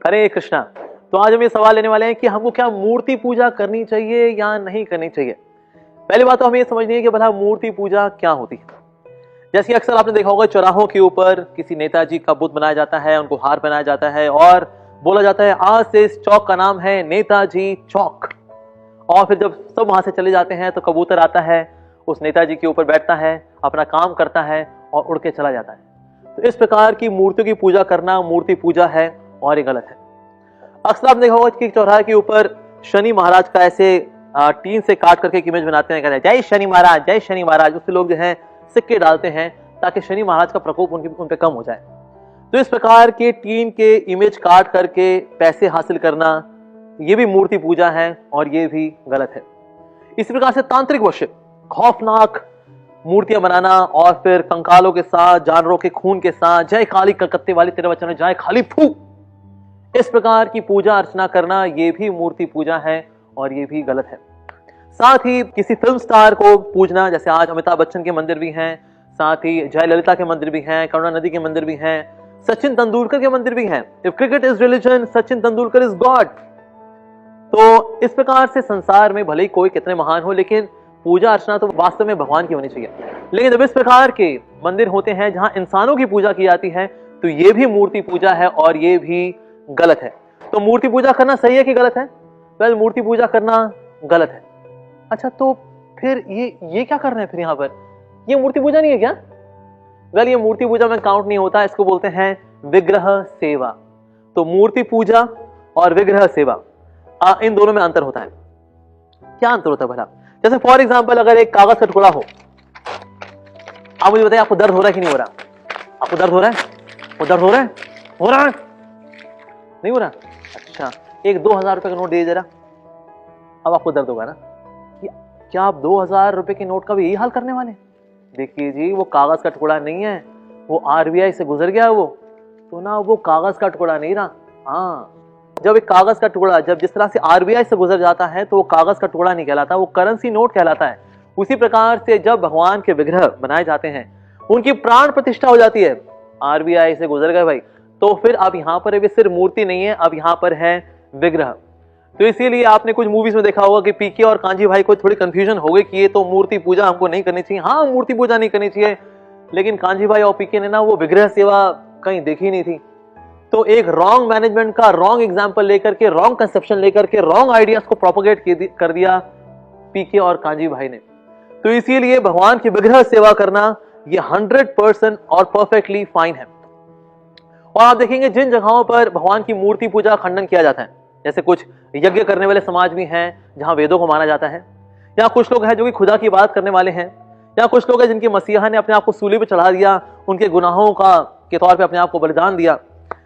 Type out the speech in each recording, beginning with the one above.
हरे कृष्णा। तो आज हम ये सवाल लेने वाले हैं कि हमको क्या मूर्ति पूजा करनी चाहिए या नहीं करनी चाहिए। पहली बात तो हमें ये समझनी है कि भला मूर्ति पूजा क्या होती है। जैसे अक्सर आपने देखा होगा चौराहों के ऊपर किसी नेताजी का बुत बनाया जाता है, उनको हार पहनाया जाता है और बोला जाता है आज से इस चौक का नाम है नेताजी चौक। और फिर जब सब वहां से चले जाते हैं तो कबूतर आता है, उस नेताजी के ऊपर बैठता है, अपना काम करता है और उड़ के चला जाता है। तो इस प्रकार की मूर्तियों की पूजा करना मूर्ति पूजा है और ये गलत है। अक्सर आपने देखा होगा कि चौराहे के ऊपर शनि महाराज का ऐसे टीन से काट करके एक इमेज बनाते हैं, कहते हैं जय शनि महाराज, जय शनि महाराज। उससे लोग जो है सिक्के डालते हैं ताकि शनि महाराज का प्रकोप उन पे कम हो जाए। तो इस प्रकार के टीन के इमेज काट करके पैसे हासिल करना ये भी मूर्ति पूजा है और ये भी गलत है। इसी प्रकार से तांत्रिक वर्शिप, खौफनाक मूर्तियां बनाना और फिर कंकालों के साथ, जानवरों के खून के साथ, जय काली कलकत्ते वाली तेरे वचन में जय खाली फू, इस प्रकार की पूजा अर्चना करना ये भी मूर्ति पूजा है और ये भी गलत है। साथ ही किसी फिल्म स्टार को पूजना, जैसे आज अमिताभ बच्चन के मंदिर भी हैं, साथ ही जयललिता के मंदिर भी हैं, करुणा नदी के मंदिर भी हैं, सचिन तेंदुलकर के मंदिर भी हैं। If cricket is religion, Sachin Tendulkar is God. तो इस प्रकार से संसार में भले ही कोई कितने महान हो, लेकिन पूजा अर्चना तो वास्तव में भगवान की होनी चाहिए। लेकिन जब इस प्रकार के मंदिर होते हैं जहां इंसानों की पूजा की जाती है तो ये भी मूर्ति पूजा है और ये भी गलत है। तो मूर्ति पूजा करना सही है कि गलत है? वेल, मूर्ति पूजा करना गलत है। अच्छा, तो फिर ये क्या कर रहे हैं फिर यहाँ पर? ये मूर्ति पूजा नहीं है क्या? वेल, ये मूर्ति पूजा में काउंट नहीं होता, इसको बोलते हैं विग्रह सेवा। तो मूर्ति पूजा और विग्रह सेवा इन दोनों में अंतर होता है। क्या अंतर होता है भला? जैसे फॉर एग्जाम्पल अगर एक कागज का टुकड़ा हो, आप मुझे बताइए आपको दर्द हो रहा है कि नहीं हो रहा? आपको दर्द हो रहा है? वो दर्द हो रहा है? हो रहा है? नहीं हो रहा? अच्छा, एक 2000 रुपए का नोट दे जरा, अब आपको दर्द होगा ना? क्या आप 2000 रुपए के नोट का भी यही हाल करने वाले? देखिए जी, वो कागज का टुकड़ा नहीं है, वो आरबीआई से गुजर गया वो तो ना, वो कागज का टुकड़ा नहीं रहा। हाँ, जब एक कागज का टुकड़ा जब जिस तरह से आरबीआई से गुजर जाता है तो वो कागज का टुकड़ा नहीं कहलाता, वो करेंसी नोट कहलाता है। उसी प्रकार से जब भगवान के विग्रह बनाए जाते हैं, उनकी प्राण प्रतिष्ठा हो जाती है, आरबीआई से गुजर गए भाई, तो फिर अब यहाँ पर भी सिर्फ मूर्ति नहीं है, अब यहाँ पर है विग्रह। तो इसीलिए आपने कुछ मूवीज में देखा होगा कि पीके और कांजी भाई को थोड़ी कंफ्यूजन हो गई कि ये तो मूर्ति पूजा हमको नहीं करनी चाहिए। हाँ, मूर्ति पूजा नहीं करनी चाहिए, लेकिन कांजी भाई और पीके ने ना वो विग्रह सेवा कहीं देखी नहीं थी। तो एक रॉन्ग मैनेजमेंट का रॉन्ग एग्जाम्पल लेकर के, रॉन्ग कंसेप्शन लेकर के, रॉन्ग आइडियाज को प्रोपोगेट कर दिया पीके और कांजी भाई ने। तो इसीलिए भगवान की विग्रह सेवा करना ये 100% और परफेक्टली फाइन है। और आप देखेंगे जिन जगहों पर भगवान की मूर्ति पूजा खंडन किया जाता है, जैसे कुछ यज्ञ करने वाले समाज भी हैं जहां वेदों को माना जाता है, या कुछ लोग हैं जो कि खुदा की बात करने वाले हैं, या कुछ लोग हैं जिनके मसीहा ने अपने आप को सूली पर चढ़ा दिया, उनके गुनाहों का के तौर पे अपने आप को बलिदान दिया।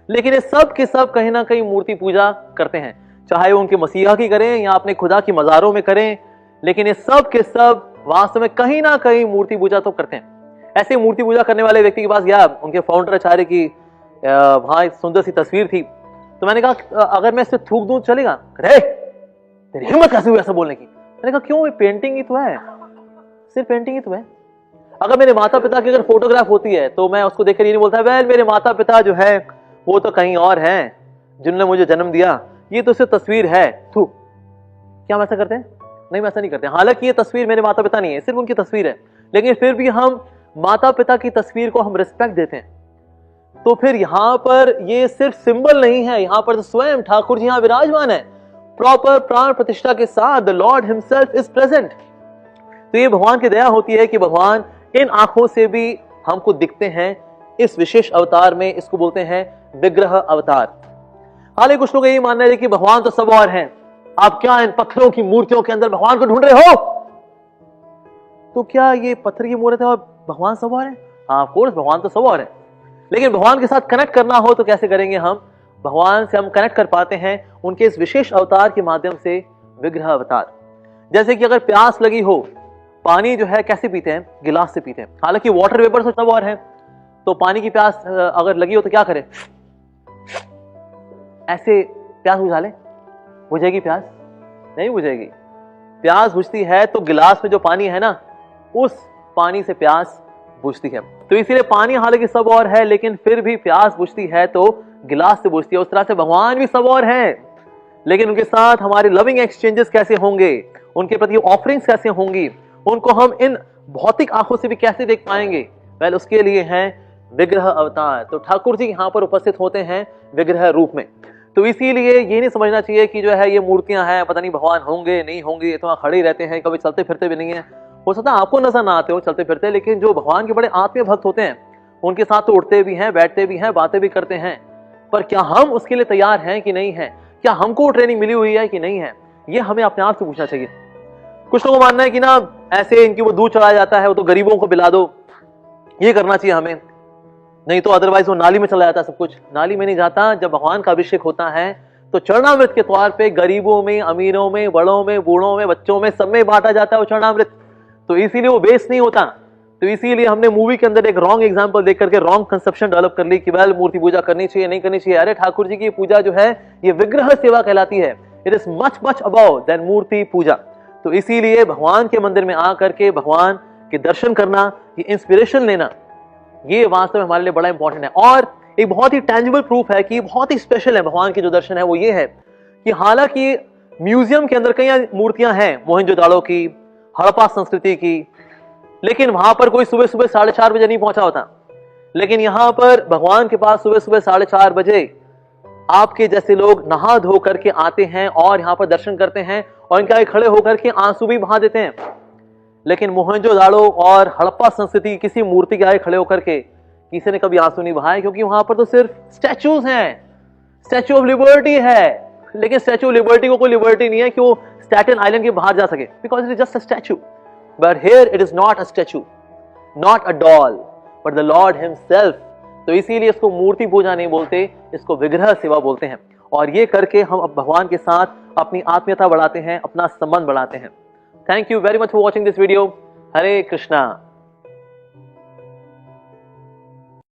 लेकिन ये सब के सब कहीं ना कहीं मूर्ति पूजा करते हैं, चाहे वो उनके मसीहा की करें या अपने खुदा की मज़ारों में करें, लेकिन ये सब के सब वास्तव में कहीं ना कहीं मूर्ति पूजा तो करते हैं। ऐसे मूर्ति पूजा करने वाले व्यक्ति के पास गया, उनके फाउंडर आचार्य की वहां एक सुंदर सी तस्वीर थी, तो मैंने कहा अगर मैं इसे थूक दूं चलेगा? अरे तेरी हिम्मत कैसे हुई ऐसा बोलने की? मैंने कहा क्यों, पेंटिंग ही तो है, सिर्फ पेंटिंग ही तो है। अगर मेरे माता पिता की अगर फोटोग्राफ होती है तो मैं उसको देखकर ये नहीं बोलता वेल मेरे माता पिता जो है वो तो कहीं और हैं जिन्होंने मुझे जन्म दिया, ये तो सिर्फ तस्वीर है, थू। क्या हम ऐसा करते हैं? नहीं, वैसा नहीं करते। हालांकि ये तस्वीर मेरे माता पिता नहीं है, सिर्फ उनकी तस्वीर है, लेकिन फिर भी हम माता पिता की तस्वीर को हम रिस्पेक्ट देते हैं। तो फिर यहां पर ये सिर्फ सिंबल नहीं है, यहां पर तो स्वयं ठाकुर जी यहां विराजमान है, प्रॉपर प्राण प्रतिष्ठा के साथ the Lord himself is present. तो ये भगवान की दया होती है कि भगवान इन आंखों से भी हमको दिखते हैं इस विशेष अवतार में, इसको बोलते हैं विग्रह अवतार। हालांकि कुछ लोग यही मान रहे हैं कि भगवान तो सब और हैं, आप क्या इन पत्थरों की मूर्तियों के अंदर भगवान को ढूंढ रहे हो? तो क्या ये पत्थर की मूर्त है और भगवान सब और है? हाँ, ऑफ कोर्स भगवान तो सब और है, लेकिन भगवान के साथ कनेक्ट करना हो तो कैसे करेंगे? हम भगवान से हम कनेक्ट कर पाते हैं उनके इस विशेष अवतार के माध्यम से, विग्रह अवतार। जैसे कि अगर प्यास लगी हो, पानी जो है कैसे पीते हैं? गिलास से पीते हैं। हालांकि वाटर वेपर तो सब और है, तो पानी की प्यास अगर लगी हो तो क्या करें? ऐसे प्यास बुझा ले, बुझेगी प्यास? नहीं बुझेगी। प्यास बुझती है तो गिलास में जो पानी है ना, उस पानी से प्यास बुझती है। तो इसीलिए पानी हालांकि सब और है, लेकिन फिर भी प्यास बुझती है तो गिलास से पूछती है, उस तरह से भगवान भी सब और हैं, लेकिन उनके साथ हमारे लविंग एक्सचेंजेस कैसे होंगे, उनके प्रति ऑफरिंग्स कैसे होंगी, उनको हम इन भौतिक आंखों से भी कैसे देख पाएंगे। वेल, उसके लिए हैं विग्रह अवतार। तो ठाकुर जी यहाँ पर उपस्थित होते हैं विग्रह रूप में। तो इसीलिए ये नहीं समझना चाहिए कि जो है ये मूर्तियां हैं, पता नहीं भगवान होंगे नहीं होंगे, ये तो वहां खड़े ही रहते हैं, कभी चलते फिरते भी नहीं है। हो सकता है आपको नजर ना आते हो चलते फिरते, लेकिन जो भगवान के बड़े आत्मीय भक्त होते हैं उनके साथ तो उठते भी हैं, बैठते भी हैं, बातें भी करते हैं। पर क्या हम उसके लिए तैयार हैं कि नहीं है, क्या हमको ट्रेनिंग मिली हुई है कि नहीं है, ये हमें अपने आप से पूछना चाहिए। कुछ लोगों को मानना है कि ना ऐसे इनकी वो दूध चढ़ाया जाता है, वो तो गरीबों को पिला दो, ये करना चाहिए हमें, नहीं तो अदरवाइज वो नाली में चला जाता है सब कुछ। नाली में नहीं जाता। जब भगवान का अभिषेक होता है तो चरणामृत के तौर पे गरीबों में, अमीरों में, बड़ों में, बूढ़ों में, बच्चों में, सब में बांटा जाता है वो चरणामृत। तो इसीलिए वो वेस्ट नहीं होता। तो इसीलिए हमने मूवी के अंदर एक रॉन्ग एग्जांपल देख करके रॉन्ग कंसेप्शन डेवलप कर ली कि वेल मूर्ति पूजा करनी चाहिए नहीं करनी चाहिए। अरे ठाकुर जी की पूजा जो है ये विग्रह सेवा कहलाती है। It is much much above than मूर्ति पूजा। तो इसीलिए भगवान के मंदिर में आकर के भगवान के दर्शन करना, ये इंस्पिरेशन लेना, ये वास्तव में हमारे लिए बड़ा इंपॉर्टेंट है। और एक बहुत ही टेंजिबल प्रूफ है कि बहुत ही स्पेशल है भगवान के जो दर्शन है वो ये है कि हालांकि म्यूजियम के अंदर कई मूर्तियां हैं मोहनजोदाड़ो की, हड़प्पा संस्कृति की, लेकिन वहां पर कोई सुबह सुबह 4:30 बजे नहीं पहुंचा होता। लेकिन यहां पर भगवान के पास सुबह सुबह 4:30 बजे आपके जैसे लोग नहा धो करके आते हैं और यहाँ पर दर्शन करते हैं और इनके आगे खड़े होकर के आंसू भी बहा देते हैं। लेकिन मोहनजोदाड़ो और हड़प्पा संस्कृति किसी मूर्ति के आगे खड़े होकर के किसी ने कभी आंसू नहीं बहाए, क्योंकि वहां पर तो सिर्फ स्टैचूज हैं। स्टैचू ऑफ लिबर्टी है, लेकिन स्टैचू ऑफ लिबर्टी को कोई लिबर्टी नहीं है कि वो स्टैटन आइलैंड के बाहर जा सके, because it is just a statue. But here it is not a statue, not a doll, but the Lord himself. तो इसीलिए इसको मूर्ति पूजा नहीं बोलते, इसको विग्रह सेवा बोलते हैं। और ये करके हम अब भगवान के साथ अपनी आत्मीयता बढ़ाते हैं, अपना संबंध बढ़ाते हैं। Thank you very much for watching this video. Hare Krishna.